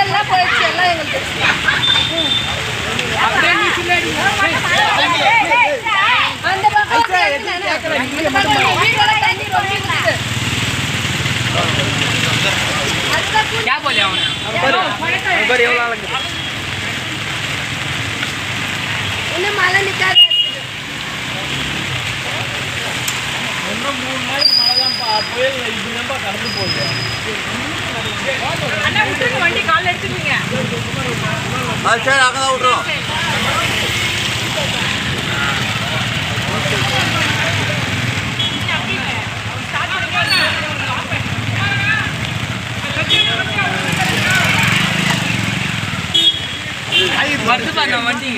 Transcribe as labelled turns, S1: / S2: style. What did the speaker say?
S1: எல்லாம் போயிடுச்சு எல்லாம் எங்களுக்கு அந்த பக்கம் தண்ணி क्या बोले उन्हें माला निकाल
S2: இன்னும் 3 நாளைக்கு மழை தான்ப்பா புயல் இதுதான்ப்பா கடந்து போகுது
S3: அண்ணா விட்டுருங்க வண்டி கால்ல எடுத்துக்கீங்க
S2: சரி அங்கதான் விட்டுறோம் வருது பாருங்க வண்டி